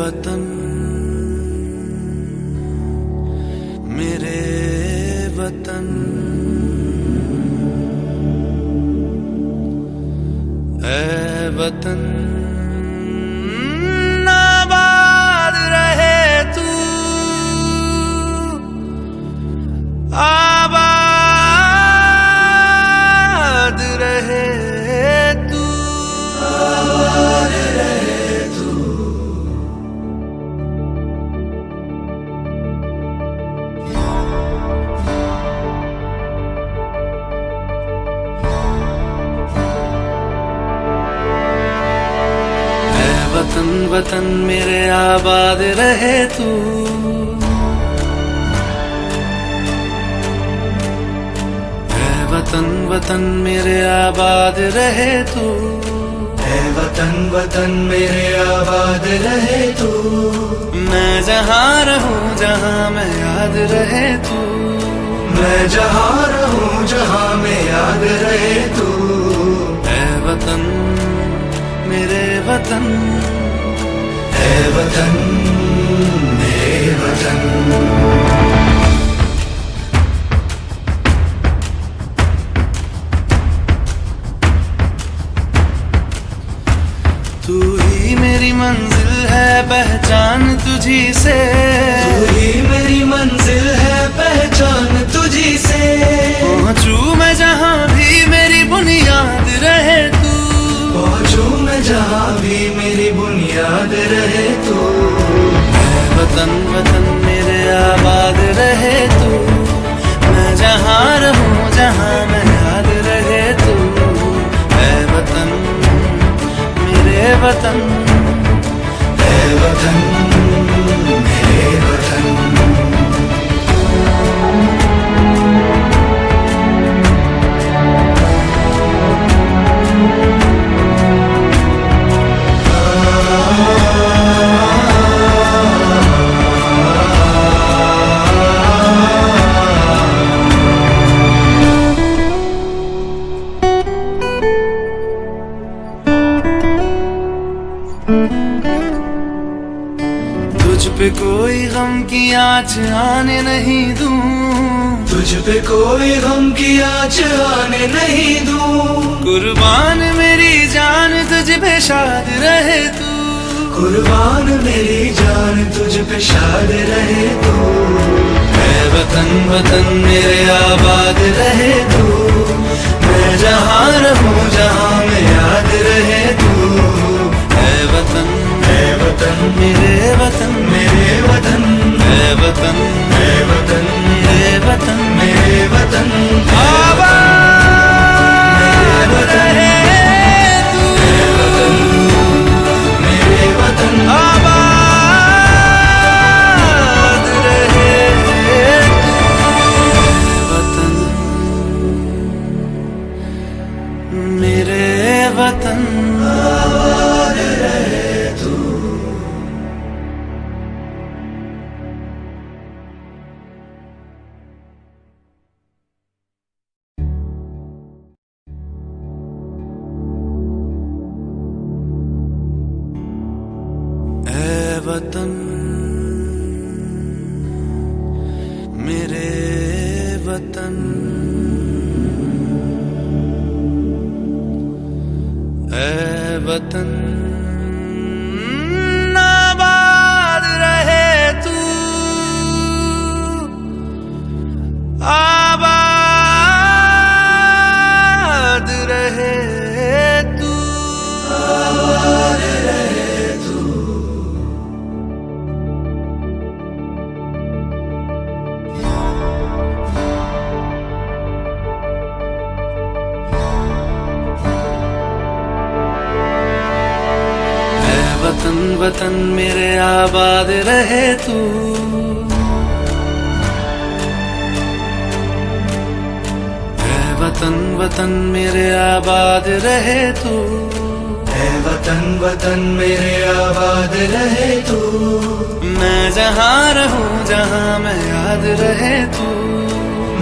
वतन मेरे वतन, ऐ वतन आबाद रहे तू, आबाद रहे तू, आबाद रहे तू। वतन वतन मेरे आबाद रहे तू, ऐ वतन वतन मेरे आबाद रहे तू, ऐ वतन वतन मेरे आबाद रहे तू। मैं जहाँ रहूं जहाँ मैं याद रहे तू, मैं जहाँ रहूं जहाँ मैं याद रहे तू। ऐ वतन मेरे वतन, ऐ वतन मेरे वतन। तू ही मेरी मंजिल है पहचान तुझी से, तू ही मेरी मंजिल है पहचान तुझी से। पहुँचूं मैं जहाँ भी मेरी बुनियाद रहे तू, पहुँचूं मैं जहाँ भी मेरी बुनियाद रहे तू। ऐ वतन वतन मेरे आबाद रहे तू, मैं जहाँ रहूं जहाँ मैं याद रहे तू। ऐ वतन मेरे वतन, ऐ वतन मेरे वतन। तुझ पे कोई गम की आँच आने नहीं दूं, तुझ पे कोई गम की आँच आने नहीं दूं। कुर्बान मेरी जान तुझ पे शाद रहे तू, कुर्बान मेरी जान तुझ पे शाद रहे तू। ऐ वतन वतन मेरे आबाद रहे तू, मैं जहाँ रहूं जहाँ मैं याद रहे तू। ऐ वतन मेरे वतन, मेरे वतन, ऐ वतन मेरे वतन, मेरे वतन, मेरे वतन। आबाद रहे तू, मेरे वतन, आबाद रहे तू। वतन मेरे वतन, आबाद रहे तू। ऐ वतन मेरे वतन, ऐ वतन आबाद रहे तू, आबाद रहे तू, आबाद रहे तू। वतन वतन मेरे आबाद रहे तू, ऐ वतन वतन मेरे आबाद रहे तू, ऐ वतन वतन मेरे आबाद रहे तू। मैं जहाँ रहूं जहाँ मैं याद रहे तू,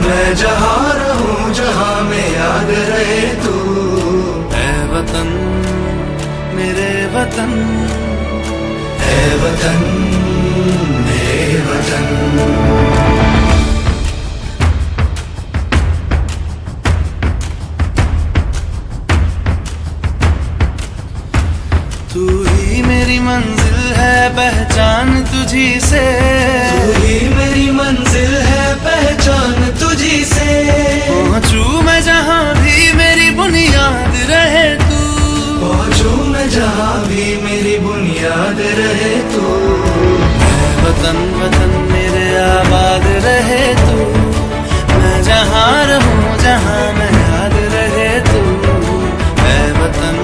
मैं जहाँ रहूं जहाँ मैं याद रहे तू। ऐ वतन मेरे वतन, ऐ वतन मेरे वतन। तू ही मेरी मंजिल है पहचान तुझी से, तू ही मेरी मंजिल है पहचान तुझी से। पहुंचू मैं जहां भी मेरी बुनियाद रहे तू, पहुंचू मैं जहां भी मेरी बुनियाद रहे तू। ऐ वतन वतन मेरे आबाद रहे तू, मैं जहां रहूं जहां मैं याद रहे तू। ऐ वतन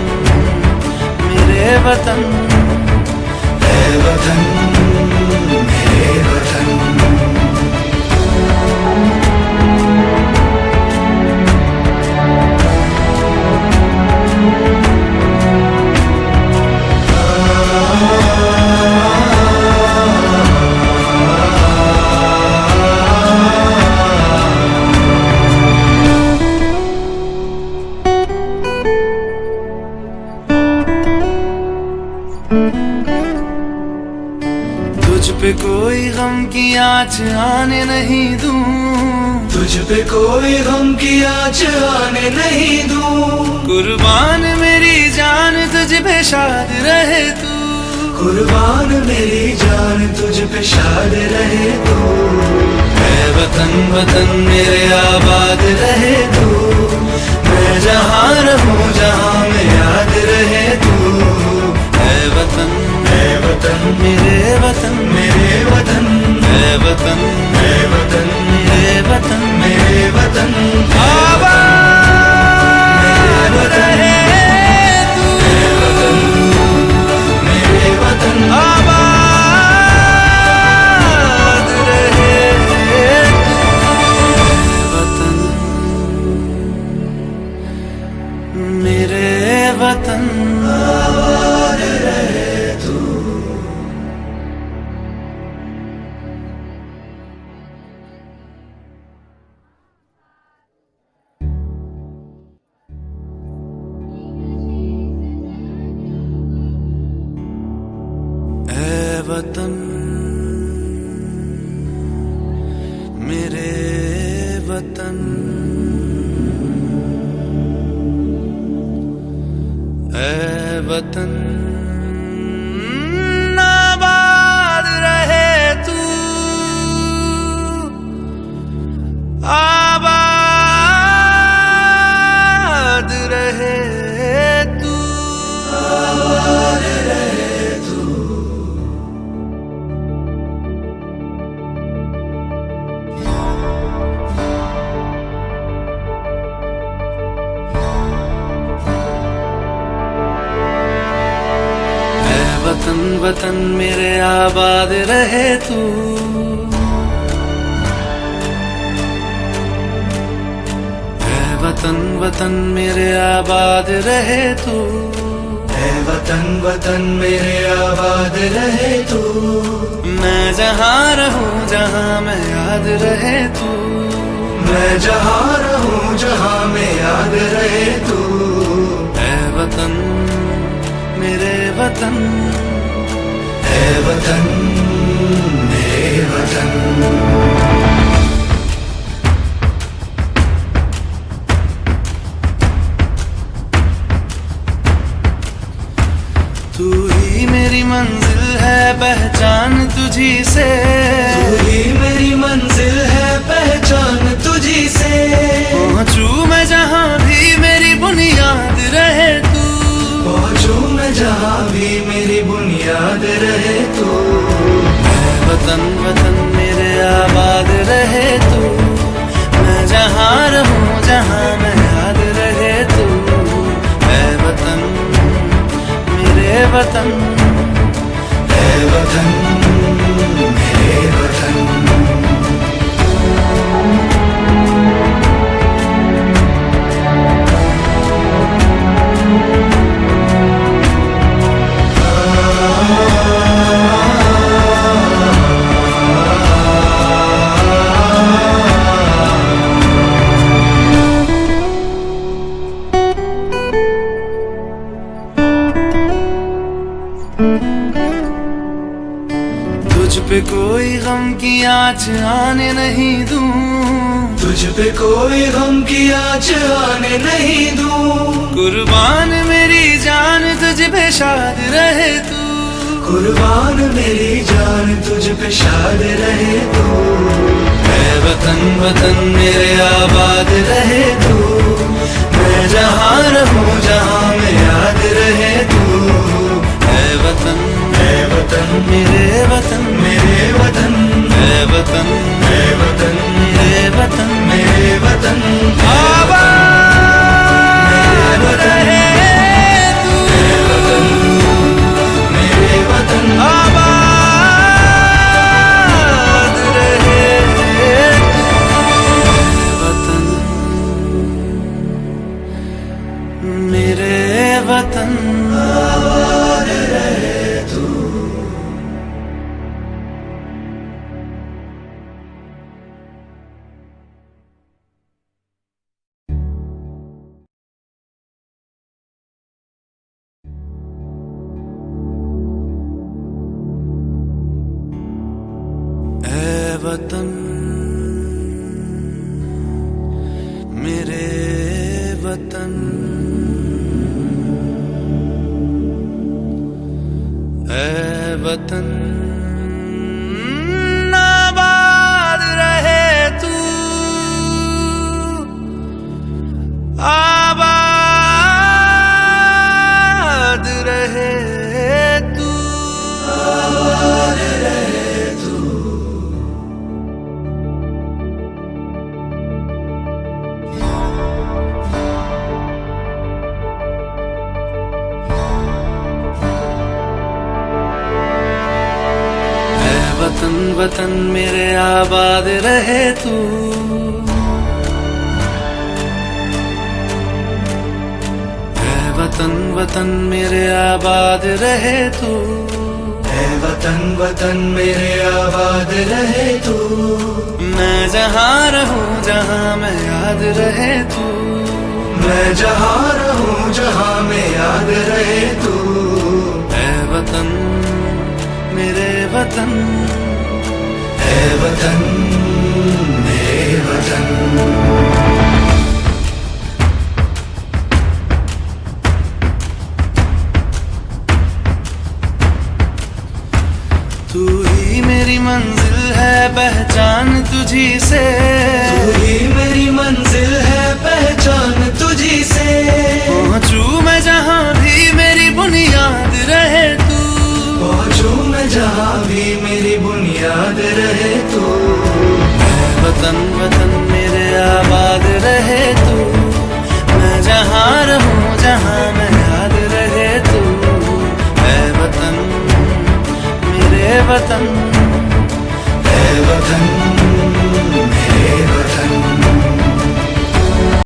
मेरे वतन, ऐ वतन मेरे वतन। तुझ पे कोई गम की आँच आने नहीं दूं, तुझ पे कोई गम की आँच आने नहीं दूं। कुर्बान मेरी जान तुझ पे शाद रहे तू, कुर्बान मेरी जान तुझ पे शाद रहे तू। ऐ वतन वतन मेरे आबाद रहे तू, मैं जहां रहूं जहां मैं याद रहे तू। ऐ वतन मेरे वतन, मेरे वतन ऐ वतन मेरे वतन मेरे वतन, मेरे वतन आबाद रहे तू, मेरे वतन आबाद रहे तू। वतन मेरे वतन, आबाद रहे तू। ऐ वतन मेरे वतन, ऐ वतन आबाद रहे तू, आबाद रहे तू, आबाद रहे तू। वतन वतन मेरे आबाद रहे तू, ऐ वतन वतन मेरे आबाद रहे तू, ऐ वतन वतन मेरे आबाद रहे तू। मैं जहां रहूं जहां मैं याद रहे तू। मैं जहां रहूं जहां मैं याद रहे तू। ऐ वतन मेरे वतन, ऐ वतन मेरे वतन। तू ही मेरी मंजिल है पहचान तुझी से, तू ही मेरी मंजिल है पहचान तुझी से। पहुंचू मैं जहां भी मेरी बुनियाद रहे तू, पहुंचू मैं जहां भी मेरी बुनियाद रहे तू। ऐ वतन वतन मेरे आबाद रहे तू, मैं जहां रहूं जहां मैं याद रहे तू। ऐ वतन मेरे वतन, ऐ वतन मेरे वतन। पे कोई गम की आँच आने नहीं दूं, तुझ पे कोई गम की आँच आने नहीं दूं। कुर्बान मेरी जान तुझ पे शाद रहे तू, कुर्बान मेरी जान तुझ पे शाद रहे तू। है वतन वतन मेरे आबाद रहे तू, मैं जहाँ रहूं जहाँ में याद रहे तू। है वतन मेरे वतन, मेरे वतन, है वतन मेरे वतन, मेरे वतन, मेरे वतन आबाद रहे तू, मेरे वतन, आबाद रहे तू। वतन मेरे वतन, आबाद रहे तू। ऐ वतन मेरे वतन, ऐ वतन आबाद रहे तू, आबाद रहे तू, आबाद रहे तू। वतन वतन मेरे आबाद रहे तू, है वतन वतन मेरे आबाद रहे तू। है वतन वतन मेरे आबाद रहे तू। मैं जहाँ रहूं जहाँ मैं याद रहे तू, मैं जहाँ रहूं जहाँ में याद रहे तू। है वतन मेरे वतन, है वतन मेरे वतन। तू ही मेरी मंजिल है पहचान तुझी से, तू ही मेरी मंजिल है पहचान तुझी से। पहुँचू मैं जहाँ भी मेरी बुनियाद रहे तू, पहुँचूं मैं जहाँ भी मेरी बुनियाद रहे तू। है वतन वतन मेरे आबाद रहे तू, मैं जहाँ रहूं जहाँ मैं याद रहे तू। है वतन मेरे वतन, है वतन मेरे वतन।